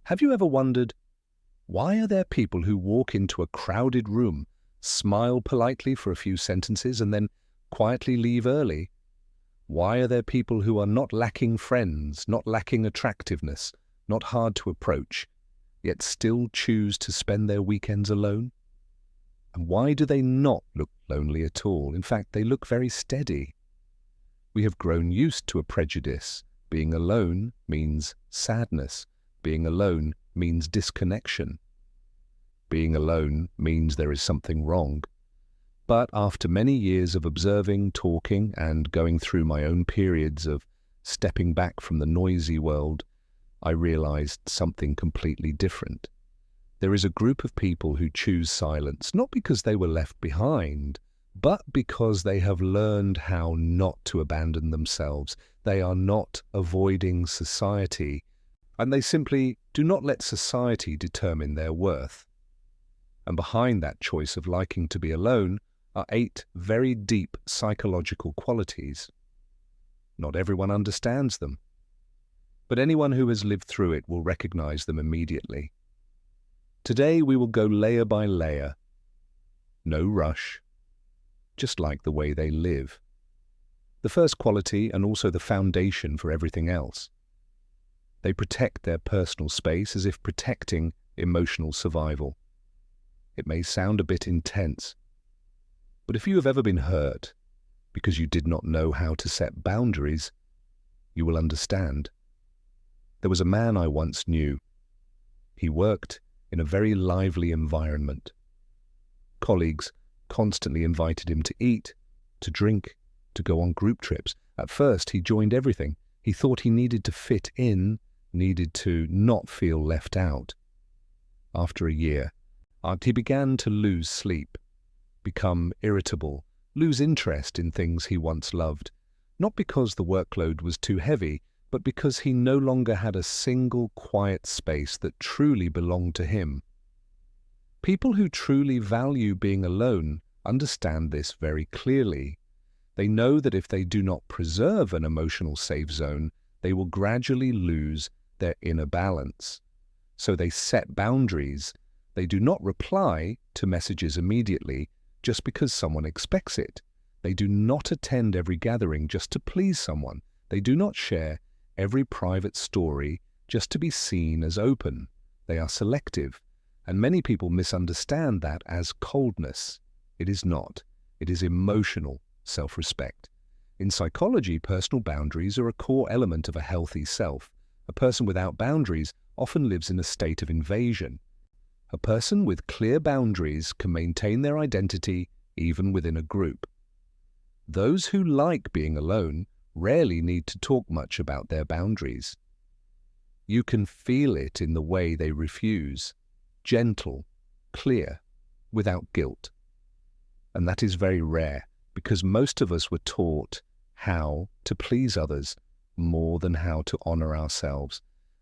Have you ever wondered, why are there people who walk into a crowded room, smile politely for a few sentences, and then quietly leave early? Why are there people who are not lacking friends, not lacking attractiveness, not hard to approach, yet still choose to spend their weekends alone? And why do they not look lonely at all? In fact, they look very steady. We have grown used to a prejudice. Being alone means sadness. Being alone means disconnection. Being alone means there is something wrong. But after many years of observing, talking, and going through my own periods of stepping back from the noisy world, I realized something completely different. There is a group of people who choose silence, not because they were left behind, but because they have learned how not to abandon themselves. They are not avoiding society, and they simply do not let society determine their worth. And behind that choice of liking to be alone are 8 very deep psychological qualities. Not everyone understands them, but anyone who has lived through it will recognize them immediately. Today we will go layer by layer. No rush, just like the way they live. The first quality, and also the foundation for everything else. They protect their personal space as if protecting emotional survival. It may sound a bit intense, but if you have ever been hurt because you did not know how to set boundaries, you will understand. There was a man I once knew. He worked in a very lively environment. Colleagues constantly invited him to eat, to drink, to go on group trips. At first, he joined everything. He thought he needed to fit in, needed to not feel left out. After a year, he began to lose sleep, become irritable, lose interest in things he once loved, not because the workload was too heavy, but because he no longer had a single quiet space that truly belonged to him. People who truly value being alone understand this very clearly. They know that if they do not preserve an emotional safe zone, they will gradually lose their inner balance. So they set boundaries. They do not reply to messages immediately just because someone expects it. They do not attend every gathering just to please someone. They do not share every private story just to be seen as open. They are selective, and many people misunderstand that as coldness. It is not. It is emotional self-respect. In psychology, personal boundaries are a core element of a healthy self. A person without boundaries often lives in a state of invasion. A person with clear boundaries can maintain their identity even within a group. Those who like being alone rarely need to talk much about their boundaries. You can feel it in the way they refuse, gentle, clear, without guilt. And that is very rare, because most of us were taught how to please others more than how to honor ourselves.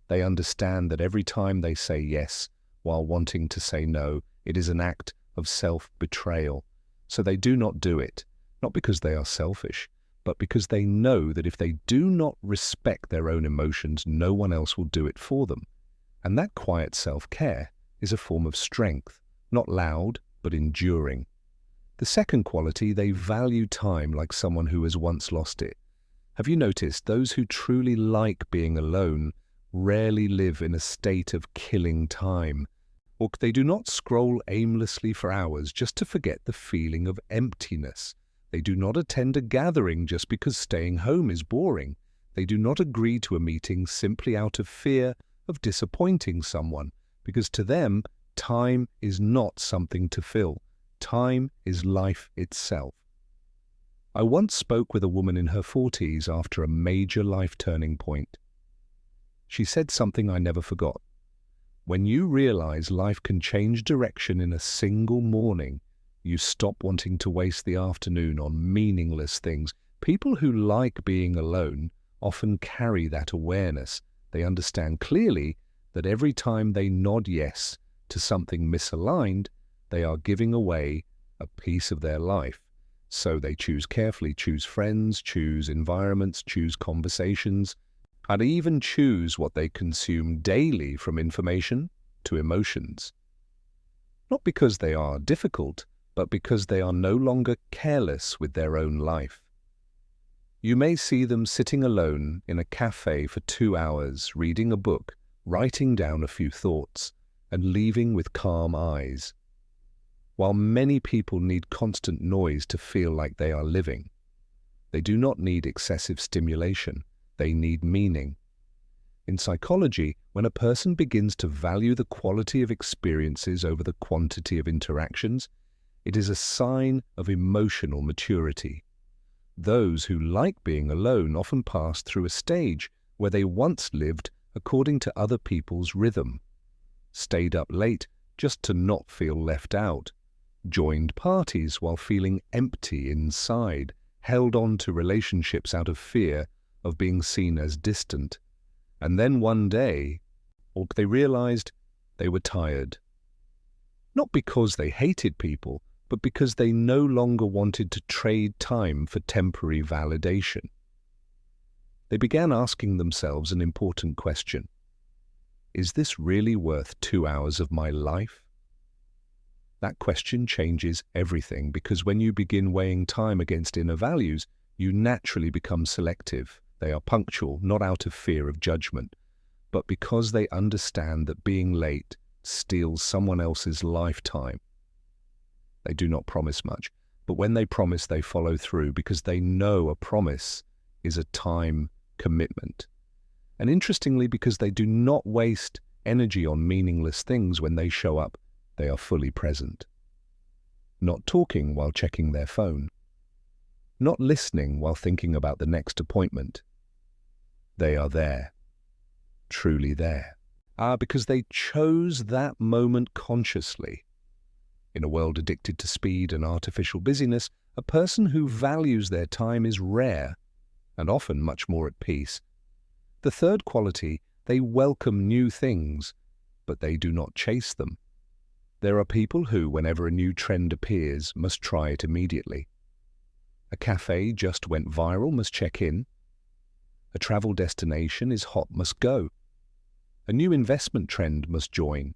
They understand that every time they say yes while wanting to say no, it is an act of self-betrayal. So they do not do it, not because they are selfish, but because they know that if they do not respect their own emotions, no one else will do it for them. And that quiet self-care is a form of strength, not loud, but enduring. The second quality, they value time like someone who has once lost it. Have you noticed those who truly like being alone rarely live in a state of killing time, or they do not scroll aimlessly for hours just to forget the feeling of emptiness. They do not attend a gathering just because staying home is boring. They do not agree to a meeting simply out of fear of disappointing someone, because to them, time is not something to fill. Time is life itself. I once spoke with a woman in her 40s after a major life turning point. She said something I never forgot. When you realize life can change direction in a single morning, you stop wanting to waste the afternoon on meaningless things. People who like being alone often carry that awareness. They understand clearly that every time they nod yes to something misaligned, they are giving away a piece of their life. So they choose carefully, choose friends, choose environments, choose conversations, and even choose what they consume daily, from information to emotions. Not because they are difficult, but because they are no longer careless with their own life. You may see them sitting alone in a cafe for 2 hours, reading a book, writing down a few thoughts, and leaving with calm eyes. While many people need constant noise to feel like they are living, they do not need excessive stimulation, they need meaning. In psychology, when a person begins to value the quality of experiences over the quantity of interactions, it is a sign of emotional maturity. Those who like being alone often pass through a stage where they once lived according to other people's rhythm, stayed up late just to not feel left out, joined parties while feeling empty inside, held on to relationships out of fear of being seen as distant, and then one day, they realized they were tired. Not because they hated people, but because they no longer wanted to trade time for temporary validation. They began asking themselves an important question. Is this really worth 2 hours of my life? That question changes everything, because when you begin weighing time against inner values, you naturally become selective. They are punctual, not out of fear of judgment, but because they understand that being late steals someone else's lifetime. They do not promise much, but when they promise, they follow through, because they know a promise is a time commitment. And interestingly, because they do not waste energy on meaningless things when they show up, they are fully present. Not talking while checking their phone. Not listening while thinking about the next appointment. They are there. Truly there. Because they chose that moment consciously. In a world addicted to speed and artificial busyness, a person who values their time is rare and often much more at peace. The third quality, they welcome new things, but they do not chase them. There are people who, whenever a new trend appears, must try it immediately. A cafe just went viral, must check in. A travel destination is hot, must go. A new investment trend must join.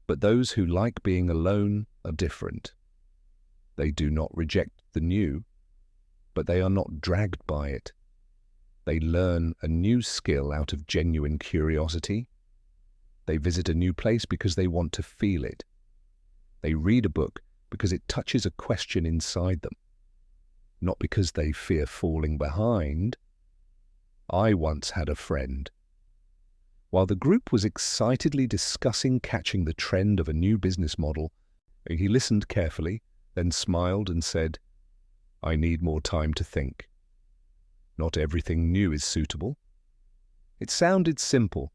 But those who like being alone are different. They do not reject the new, but they are not dragged by it. They learn a new skill out of genuine curiosity. They visit a new place because they want to feel it. They read a book because it touches a question inside them, not because they fear falling behind. I once had a friend. While the group was excitedly discussing catching the trend of a new business model, he listened carefully, then smiled and said, "I need more time to think. Not everything new is suitable." It sounded simple,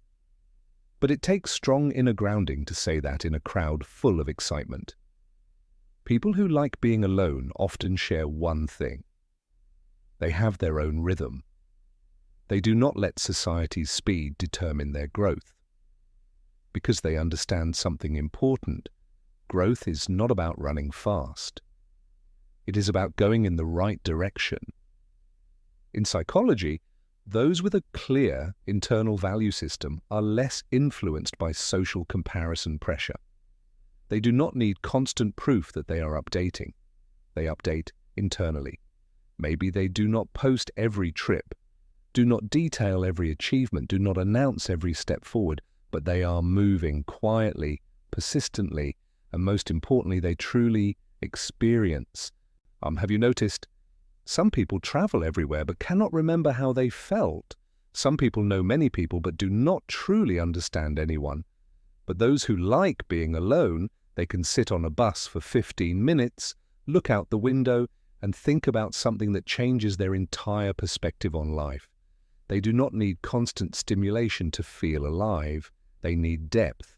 but it takes strong inner grounding to say that in a crowd full of excitement. People who like being alone often share one thing. They have their own rhythm. They do not let society's speed determine their growth. Because they understand something important, growth is not about running fast. It is about going in the right direction. In psychology, those with a clear internal value system are less influenced by social comparison pressure. They do not need constant proof that they are updating. They update internally. Maybe they do not post every trip, do not detail every achievement, do not announce every step forward, but they are moving quietly, persistently, and most importantly, they truly experience. Have you noticed? Some people travel everywhere but cannot remember how they felt. Some people know many people but do not truly understand anyone. But those who like being alone, they can sit on a bus for 15 minutes, look out the window, and think about something that changes their entire perspective on life. They do not need constant stimulation to feel alive. They need depth.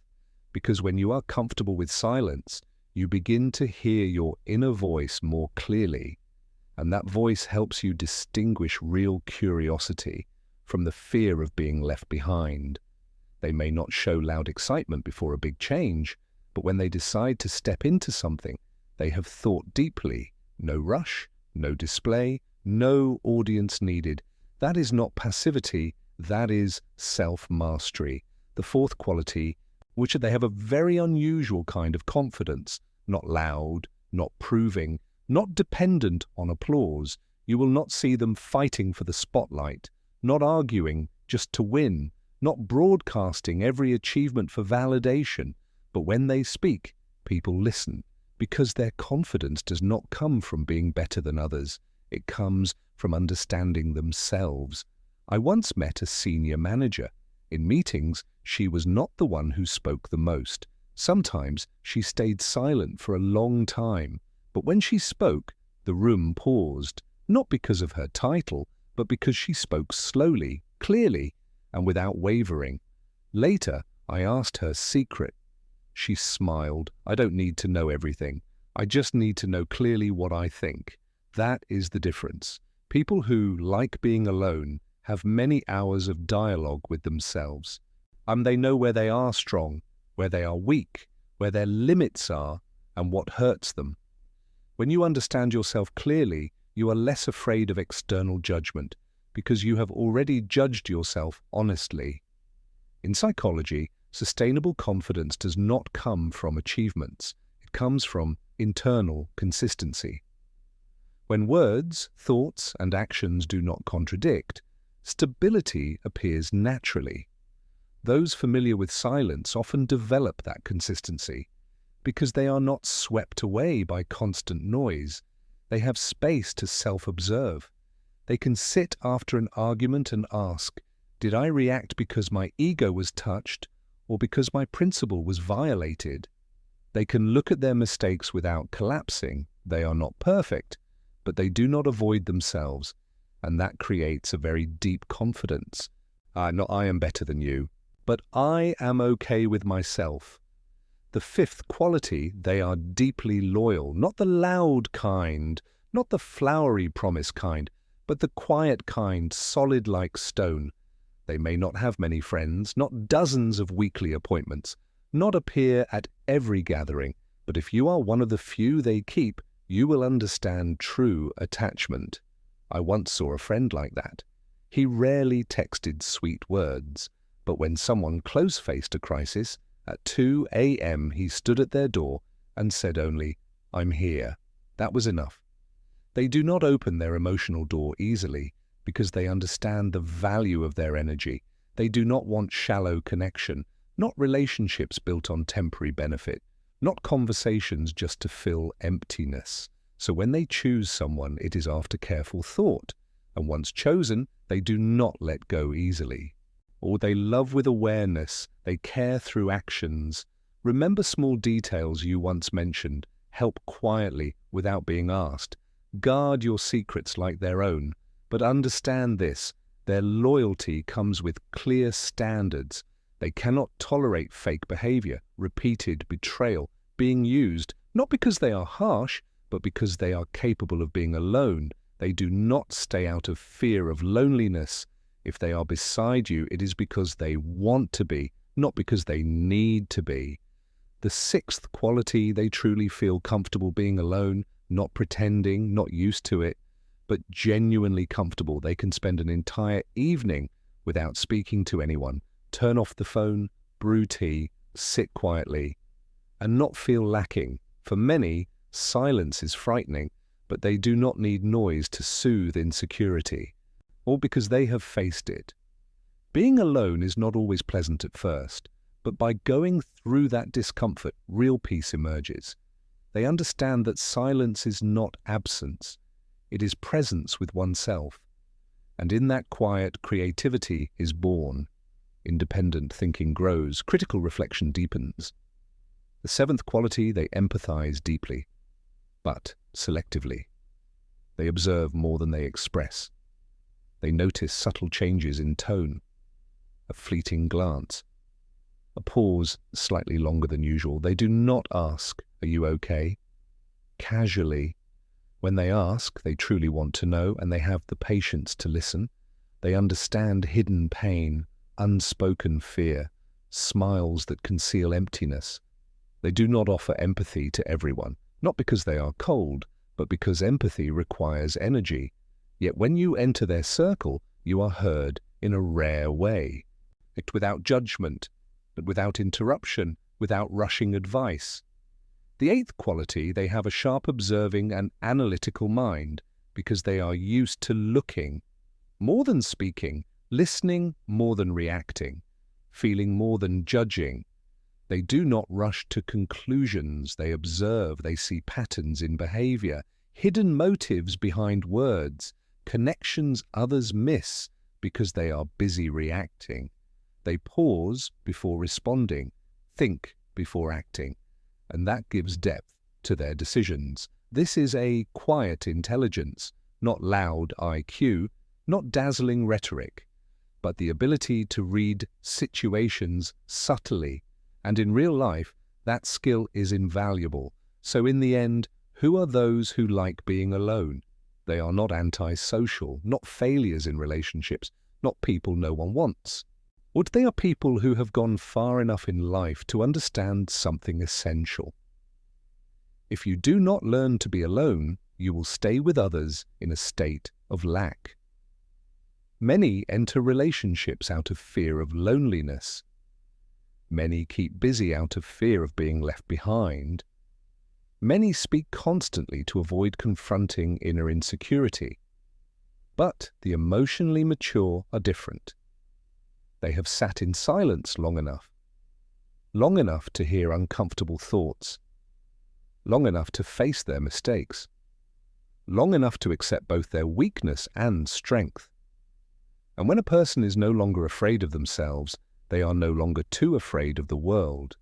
Because when you are comfortable with silence, you begin to hear your inner voice more clearly. And that voice helps you distinguish real curiosity from the fear of being left behind. They may not show loud excitement before a big change, but when they decide to step into something, they have thought deeply. No rush, no display, no audience needed. That is not passivity, That is self-mastery. The fourth quality, which they have a very unusual kind of confidence, not loud, not proving, not dependent on applause. You will not see them fighting for the spotlight, not arguing just to win, not broadcasting every achievement for validation. But when they speak, people listen, because their confidence does not come from being better than others. It comes from understanding themselves. I once met a senior manager. In meetings, she was not the one who spoke the most. Sometimes she stayed silent for a long time, but when she spoke, the room paused, not because of her title, but because she spoke slowly, clearly, and without wavering. Later, I asked her secret. She smiled. I don't need to know everything. I just need to know clearly what I think. That is the difference. People who like being alone have many hours of dialogue with themselves. They know where they are strong, where they are weak, where their limits are, and what hurts them. When you understand yourself clearly, you are less afraid of external judgment, because you have already judged yourself honestly. In psychology, sustainable confidence does not come from achievements. It comes from internal consistency. When words, thoughts, and actions do not contradict, stability appears naturally. Those familiar with silence often develop that consistency because they are not swept away by constant noise. They have space to self-observe. They can sit after an argument and ask, did I react because my ego was touched or because my principle was violated? They can look at their mistakes without collapsing. They are not perfect, but they do not avoid themselves, and that creates a very deep confidence. Not I am better than you, but I am okay with myself. The fifth quality, they are deeply loyal, not the loud kind, not the flowery promise kind, but the quiet kind, solid like stone. They may not have many friends, not dozens of weekly appointments, not appear at every gathering, but if you are one of the few they keep, you will understand true attachment. I once saw a friend like that. He rarely texted sweet words, but when someone close faced a crisis, at 2 a.m. he stood at their door and said only, "I'm here." That was enough. They do not open their emotional door easily because they understand the value of their energy. They do not want shallow connection, not relationships built on temporary benefit, not conversations just to fill emptiness. So when they choose someone, it is after careful thought, and once chosen, they do not let go easily. Or they love with awareness, they care through actions. Remember small details you once mentioned, help quietly without being asked. Guard your secrets like their own, but understand this, their loyalty comes with clear standards. They cannot tolerate fake behavior, repeated betrayal, being used, not because they are harsh, but because they are capable of being alone. They do not stay out of fear of loneliness. If they are beside you, it is because they want to be, not because they need to be. The sixth quality, they truly feel comfortable being alone, not pretending, not used to it, but genuinely comfortable. They can spend an entire evening without speaking to anyone, turn off the phone, brew tea, sit quietly, and not feel lacking. For many, silence is frightening, but they do not need noise to soothe insecurity, or because they have faced it. Being alone is not always pleasant at first, but by going through that discomfort, real peace emerges. They understand that silence is not absence, it is presence with oneself. And in that quiet, creativity is born. Independent thinking grows, critical reflection deepens. The seventh quality, they empathize deeply, but selectively. They observe more than they express. They notice subtle changes in tone, a fleeting glance, a pause slightly longer than usual. They do not ask, "Are you okay?" Casually. When they ask, they truly want to know, and they have the patience to listen. They understand hidden pain, unspoken fear, smiles that conceal emptiness. They do not offer empathy to everyone, not because they are cold, but because empathy requires energy. Yet when you enter their circle, you are heard, in a rare way. Act without judgment, but without interruption, without rushing advice. The eighth quality, they have a sharp observing and analytical mind because they are used to looking more than speaking, listening more than reacting, feeling more than judging. They do not rush to conclusions. They observe, they see patterns in behavior, hidden motives behind words, connections others miss because they are busy reacting. They pause before responding, think before acting, and that gives depth to their decisions. This is a quiet intelligence, not loud IQ, not dazzling rhetoric, but the ability to read situations subtly. And in real life, that skill is invaluable. So in the end, who are those who like being alone? They are not antisocial, not failures in relationships, not people no one wants. But they are people who have gone far enough in life to understand something essential. If you do not learn to be alone, you will stay with others in a state of lack. Many enter relationships out of fear of loneliness. Many keep busy out of fear of being left behind. Many speak constantly to avoid confronting inner insecurity. But the emotionally mature are different. They have sat in silence long enough to hear uncomfortable thoughts, long enough to face their mistakes, long enough to accept both their weakness and strength. And when a person is no longer afraid of themselves, they are no longer too afraid of the world.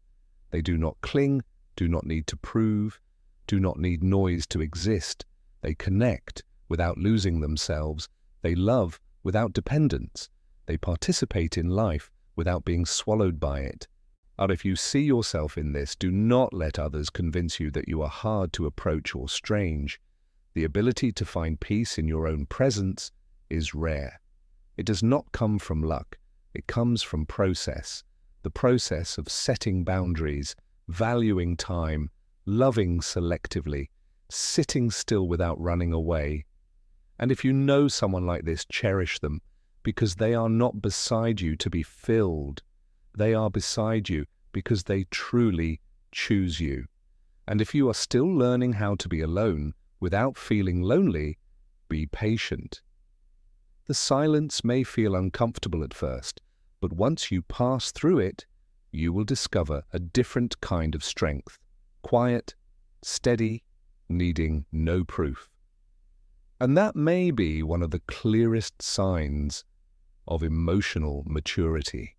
They do not cling, do not need to prove, do not need noise to exist. They connect without losing themselves. They love without dependence. They participate in life without being swallowed by it. And if you see yourself in this, do not let others convince you that you are hard to approach or strange. The ability to find peace in your own presence is rare. It does not come from luck. It comes from process. The process of setting boundaries, valuing time, loving selectively, sitting still without running away. And if you know someone like this, cherish them, because they are not beside you to be filled. They are beside you because they truly choose you. And if you are still learning how to be alone without feeling lonely, be patient. The silence may feel uncomfortable at first, but once you pass through it, you will discover a different kind of strength. Quiet, steady, needing no proof. And that may be one of the clearest signs of emotional maturity.